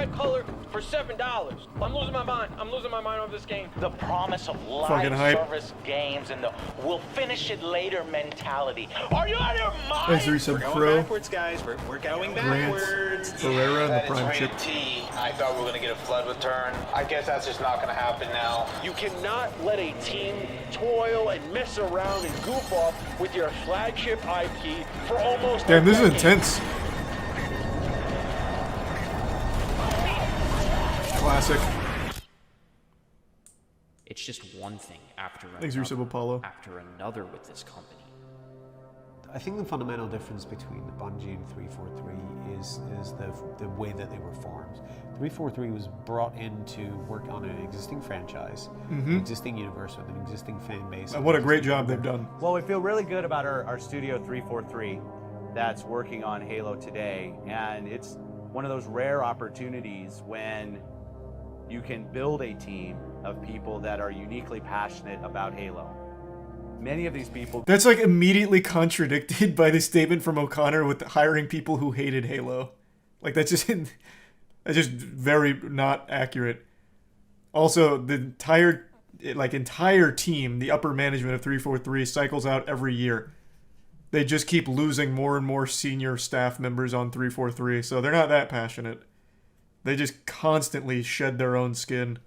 red color for $7. I'm losing my mind. I'm losing my mind over this game. The promise of live service games and the we'll finish it later mentality. Are you out of your mind? Thanks for some Crow. Backwards, guys. We're going backwards. Ferreira and the Prime Chip. I thought we were going to get a flood return. I guess that's just not going to happen now. You cannot let a team toil and mess around and goof off with your flagship IP for almost Damn, this is intense. Classic. It's just one thing after another with this company. I think the fundamental difference between the Bungie and 343 is the way that they were formed. 343 was brought in to work on an existing franchise, an existing universe with an existing fan base. And what a great job they've done. Well, we feel really good about our studio 343 that's working on Halo today, and it's one of those rare opportunities when you can build a team of people that are uniquely passionate about Halo. Many of these people... That's like immediately contradicted by the statement from O'Connor with hiring people who hated Halo. Like that's just very not accurate. Also, the entire team, the upper management of 343 cycles out every year. They just keep losing more and more senior staff members on 343, so they're not that passionate. They just constantly shed their own skin.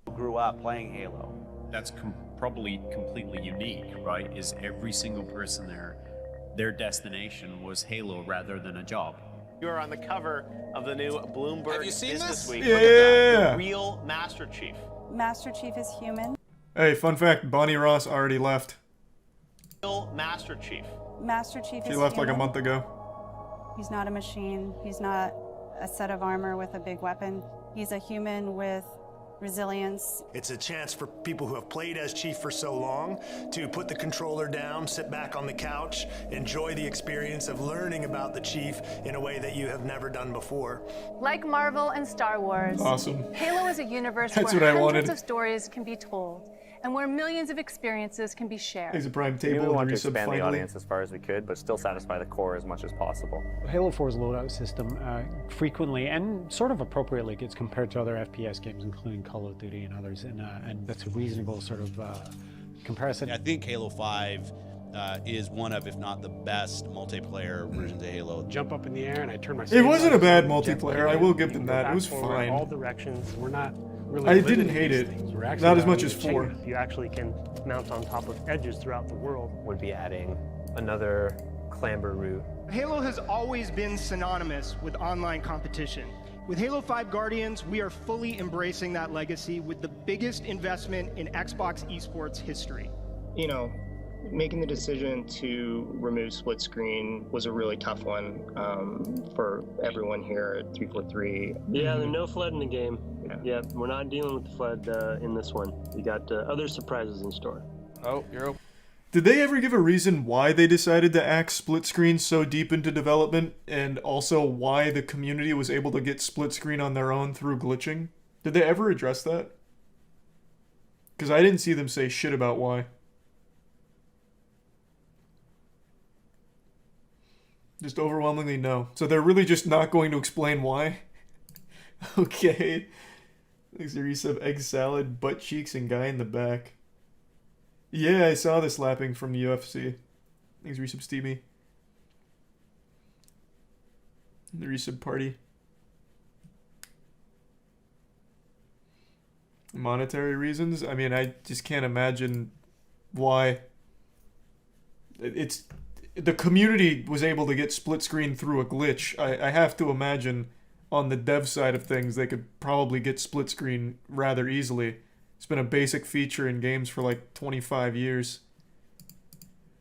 Grew up playing Halo. That's probably completely unique, right? Is every single person there, their destination was Halo rather than a job. You are on the cover of the new Bloomberg Business Week. Yeah. Look at that, the real Master Chief. Master Chief is human. Hey, fun fact, Bonnie Ross already left. Real Master Chief. Master Chief is She left human. like a month ago. He's not a machine. He's not a set of armor with a big weapon. He's a human with resilience. It's a chance for people who have played as Chief for so long to put the controller down, sit back on the couch, enjoy the experience of learning about the Chief in a way that you have never done before. Like Marvel and Star Wars, awesome. Halo is a universe That's where what I hundreds wanted. of stories can be told and where millions of experiences can be shared. There's a Prime table. We want to resub expand finally. the audience as far as we could, but still satisfy the core as much as possible. Halo 4's loadout system frequently and sort of appropriately gets compared to other FPS games, including Call of Duty and others, and that's a reasonable sort of comparison. I think Halo 5 is one of, if not the best, multiplayer versions of Halo. Jump up in the air and I turn my... It wasn't a bad multiplayer, I will give them that. It was fine. All directions. We're not really... I didn't hate it. Not as much as 4. You actually can mount on top of edges throughout the world. Would be adding another clamber route. Halo has always been synonymous with online competition. With Halo 5 Guardians, we are fully embracing that legacy with the biggest investment in Xbox esports history. You know, making the decision to remove split screen was a really tough one for everyone here at 343. Yeah, there's no flood in the game. Yeah, we're not dealing with the flood in this one. We got other surprises in store. Oh, you're open. Did they ever give a reason why they decided to axe split screen so deep into development, and also why the community was able to get split screen on their own through glitching? Did they ever address that? Because I didn't see them say shit about why. Just overwhelmingly no. So they're really just not going to explain why? Okay. Thanks to resub egg salad, butt cheeks, and guy in the back. Yeah, I saw the slapping from the UFC. Thanks resub Steamy. The resub party. Monetary reasons? I mean, I just can't imagine why. It's... The community was able to get split screen through a glitch. I have to imagine on the dev side of things they could probably get split screen rather easily. It's been a basic feature in games for like 25 years.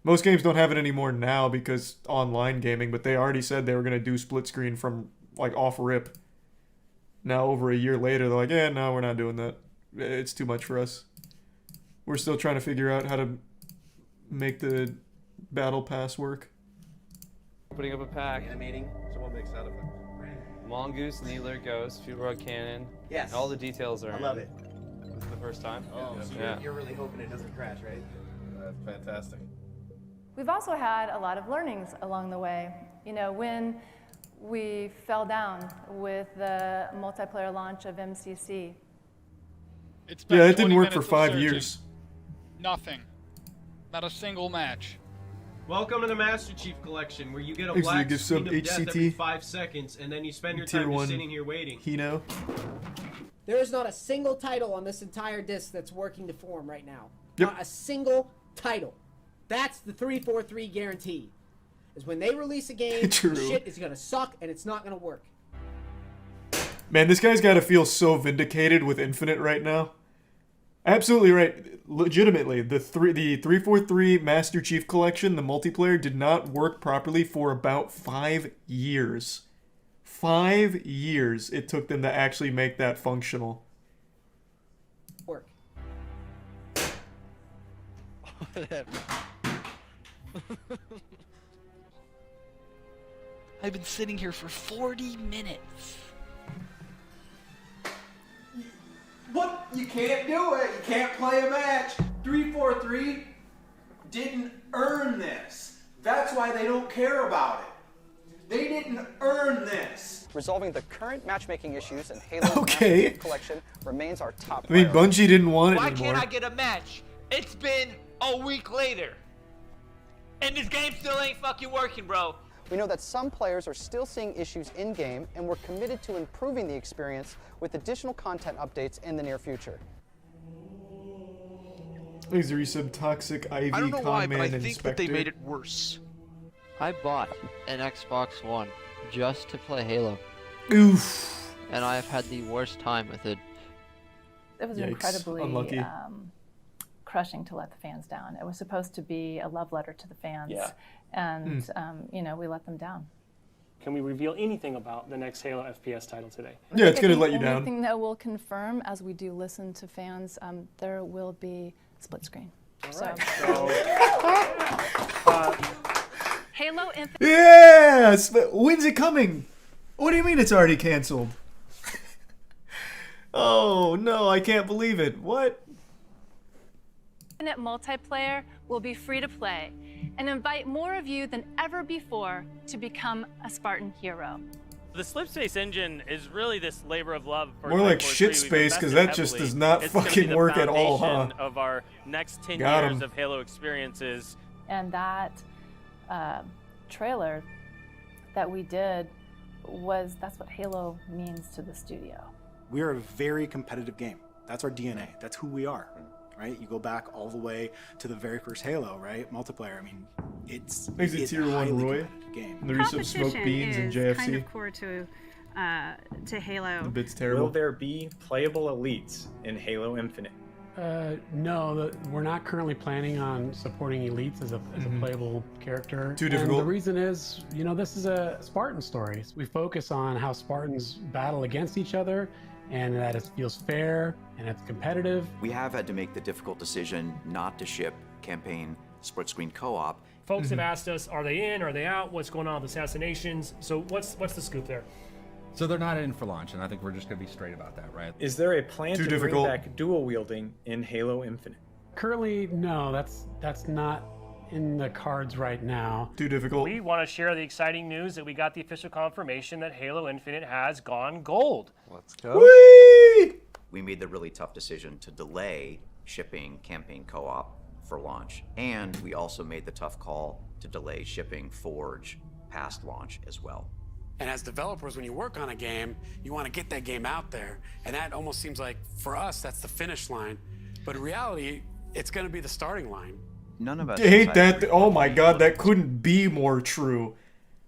Most games don't have it anymore now because online gaming, but they already said they were going to do split screen from like off rip. Now over a year later they're like, no, we're not doing that. It's too much for us. We're still trying to figure out how to make the battle pass work. Putting up a pack. Animating. So what makes that effect? Mongoose, Needler, Ghost, Field Rod Cannon. Yes. All the details are I love it. This is the first time. Oh, so yeah. you're really hoping it doesn't crash, right? That's fantastic. We've also had a lot of learnings along the way. You know, when We fell down with the multiplayer launch of MCC. It's been Yeah, it didn't 20 work for minutes of 5 searching. years. Nothing. Not a single match. Welcome to the Master Chief Collection, where you get a Thanks, black give screen some of death HCT. every 5 seconds, and then you spend your Tier time just 1 sitting here waiting. Hino. There is not a single title on this entire disc that's working to form right now. Yep. Not a single title. That's the 343 guarantee. Is when they release a game, True. shit is gonna suck and it's not gonna work. Man, this guy's got to feel so vindicated with Infinite right now. Absolutely right. Legitimately, the 343 Master Chief Collection, the multiplayer, did not work properly for about 5 years. 5 years it took them to actually make that functional. Work. I've been sitting here for 40 minutes. What? You can't do it. You can't play a match. 343 didn't earn this. That's why they don't care about it. They didn't earn this. Resolving the current matchmaking issues in Halo's Okay. Master Chief Collection remains our top I mean, priority. Bungie didn't want it Why anymore. can't I get a match? It's been a week later. And this game still ain't fucking working, bro. We know that some players are still seeing issues in-game, and we're committed to improving the experience with additional content updates in the near future. Thanks, resub Toxic Ivy I don't know why, but I Conman think that they Inspector. made it worse. I bought an Xbox One just to play Halo. Oof. And I have had the worst time with it. It was Yikes. incredibly Unlucky. crushing to let the fans down. It was supposed to be a love letter to the fans. Yeah. And, you know, we let them down. Can we reveal anything about the next Halo FPS title today? Yeah, it's going to let you The down. only thing that we'll confirm, as we do listen to fans, there will be split screen. Halo Infinite. Yes! But when's it coming? What do you mean it's already canceled? Oh, no, I can't believe it. What? Infinite multiplayer will be free to play and invite more of you than ever before to become a Spartan hero. The Slipspace engine is really this labor of love. For More like 343. shit We've space, 'cause invested that just heavily. does not It's gonna be fucking the work at all, foundation huh? Of our next 10 Got years 'em. of Halo experiences. And that trailer that we did that's what Halo means to the studio. We're a very competitive game. That's our DNA. That's who we are, right? You go back all the way to the very first Halo, right? Multiplayer. I mean, it's Thanks to a Tier 1 highly Roy. competitive game. And the resub Smoke Beans and JFC. kind of core to Halo. The bit's terrible. Will there be playable elites in Halo Infinite? No, we're not currently planning on supporting elites as a playable character. Too And difficult. the reason is, you know, this is a Spartan story. We focus on how Spartans battle against each other, and that it feels fair and it's competitive. We have had to make the difficult decision not to ship campaign split screen co-op. Folks have asked us, are they in, are they out, what's going on with assassinations? So what's the scoop there? So they're not in for launch, and I think we're just going to be straight about that, right? Is there a plan Too to difficult. bring back dual wielding in Halo Infinite? Currently, no, that's not in the cards right now. Too difficult. We want to share the exciting news that we got the official confirmation that Halo Infinite has gone gold. Let's go. We made the really tough decision to delay shipping campaign co-op for launch, and we also made the tough call to delay shipping Forge past launch as well. And as developers, when you work on a game, you want to get that game out there. And that almost seems like, for us, that's the finish line. But in reality, it's going to be the starting line. None of us I hate decided that. Oh my god, that couldn't be more true.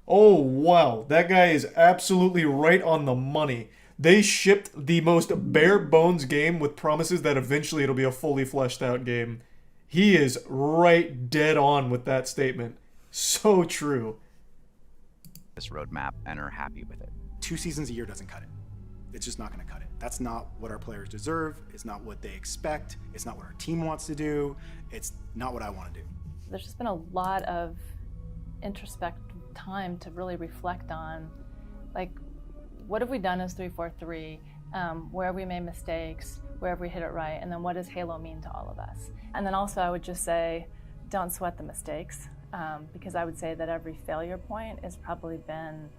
Oh wow, that guy is absolutely right on the money. They shipped the most bare bones game with promises that eventually it'll be a fully fleshed out game. He is right dead on with that statement. So true. this roadmap and are happy with it. 2 seasons a year doesn't cut it. It's just not going to cut it. That's not what our players deserve. It's not what they expect. It's not what our team wants to do. It's not what I want to do. There's just been a lot of introspective time to really reflect on, like, what have we done as 343? Where have we made mistakes? Where have we hit it right? And then what does Halo mean to all of us? And then also I would just say, don't sweat the mistakes, because I would say that every failure point has probably been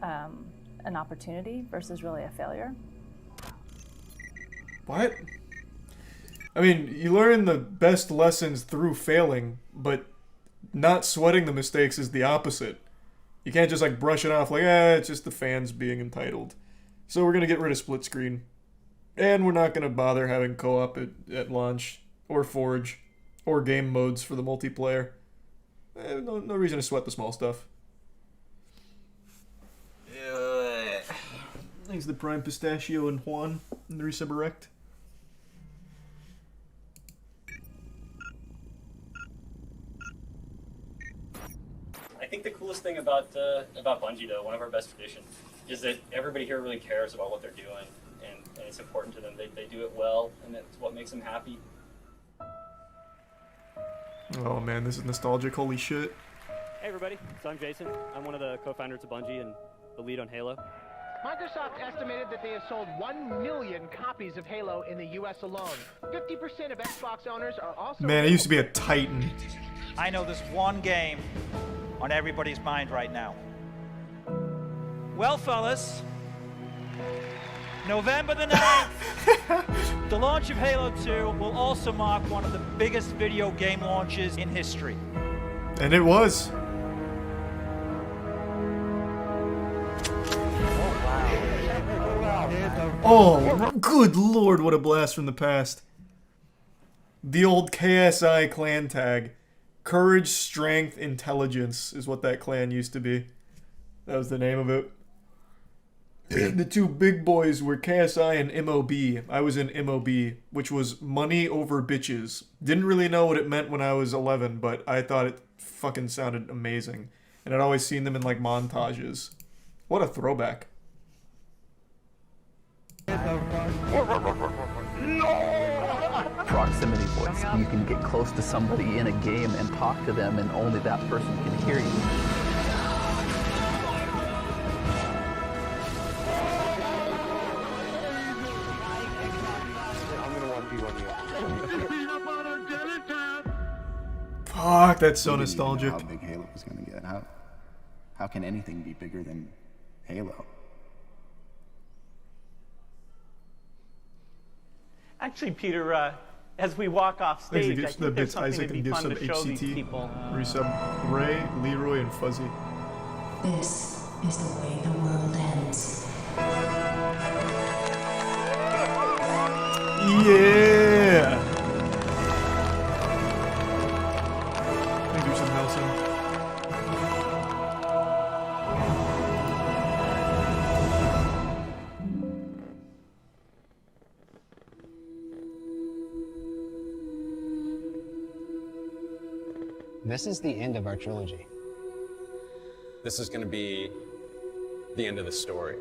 an opportunity versus really a failure. What? I mean, you learn the best lessons through failing, but not sweating the mistakes is the opposite. You can't just like brush it off like, it's just the fans being entitled. So we're going to get rid of split screen. And we're not going to bother having co-op at launch, or Forge, or game modes for the multiplayer. No reason to sweat the small stuff. Thanks to Prime Pistachio and Juan and the Resuberect. I think the coolest thing about Bungie, though, one of our best traditions, is that everybody here really cares about what they're doing, and it's important to them. They do it well, and that's what makes them happy. Oh man, this is nostalgic. Holy shit. Hey everybody, so I'm Jason. I'm one of the co-founders of Bungie and the lead on Halo. Microsoft estimated that they have sold 1 million copies of Halo in the US alone. 50% of Xbox owners are also... Man, I used to be a titan. I know there's one game on everybody's mind right now. Well, fellas, November the 9th, the launch of Halo 2 will also mark one of the biggest video game launches in history. And it was. Oh, good lord, what a blast from the past. The old KSI clan tag. Courage, Strength, Intelligence is what that clan used to be. That was the name of it. The two big boys were KSI and MOB. I was in MOB, which was money over bitches. Didn't really know what it meant when I was 11, but I thought it fucking sounded amazing. And I'd always seen them in like montages. What a throwback. Proximity voice. You can get close to somebody in a game and talk to them, and only that person can hear you. Fuck, that's so nostalgic. How big Halo was going to get. How can anything be bigger than Halo? Actually, Peter, as we walk off stage, I think there's something to be fun to show these people. Resub Ray, Leroy, and Fuzzy. This is the way the world ends. Yeah! Thank you, Resub Nelson. This is the end of our trilogy. This is going to be the end of the story.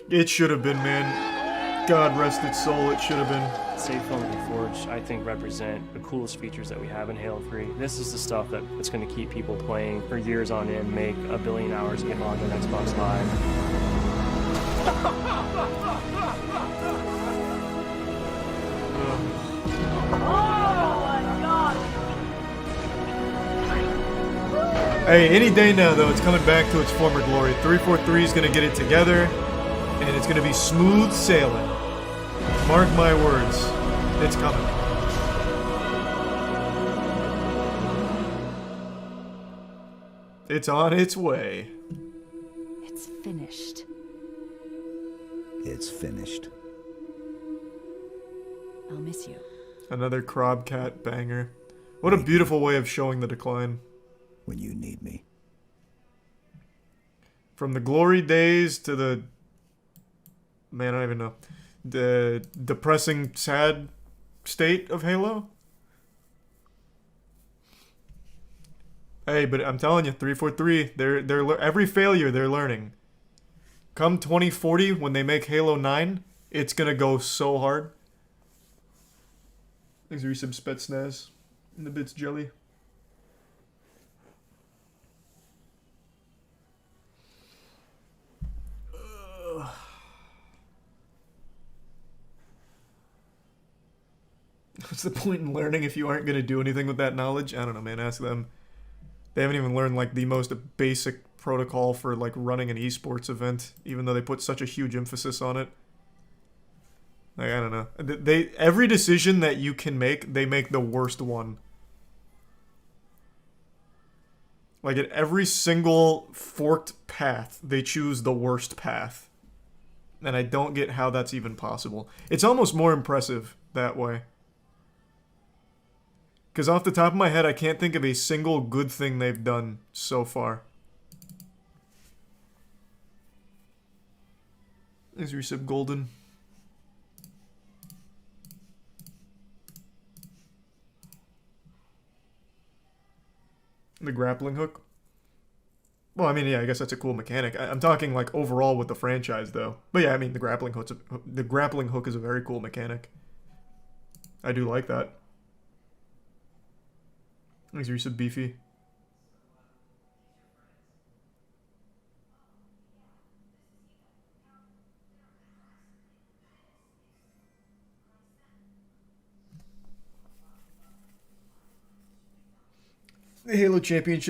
It should have been, man. God rest its soul, it should have been. Save Film and Forge, I think, represent the coolest features that we have in Halo 3. This is the stuff that's going to keep people playing for years on end, make 1 billion hours, get logged on Xbox Live. Hey, any day now, though, it's coming back to its former glory. 343 is going to get it together, and it's going to be smooth sailing. Mark my words. It's coming. It's on its way. It's finished. It's finished. I'll miss you. Another Crowbcat banger. What a beautiful way of showing the decline. When you need me. From the glory days to the... Man, I don't even know. The depressing, sad state of Halo. Hey, but I'm telling you, 343, they're every failure they're learning. Come 2040, when they make Halo 9, it's gonna go so hard. Thanks for some Spetsnaz in the bits jelly. What's the point in learning if you aren't going to do anything with that knowledge? I don't know, man. Ask them. They haven't even learned, like, the most basic protocol for like running an esports event, even though they put such a huge emphasis on it. Like, I don't know. Every decision that you can make, they make the worst one. Like, at every single forked path, they choose the worst path. And I don't get how that's even possible. It's almost more impressive that way. Because off the top of my head, I can't think of a single good thing they've done so far. Is resub golden? The grappling hook? Well, I mean, yeah, I guess that's a cool mechanic. I'm talking like overall with the franchise, though. But yeah, I mean, the grappling hook is a very cool mechanic. I do like that. Is resub beefy? The Halo Championship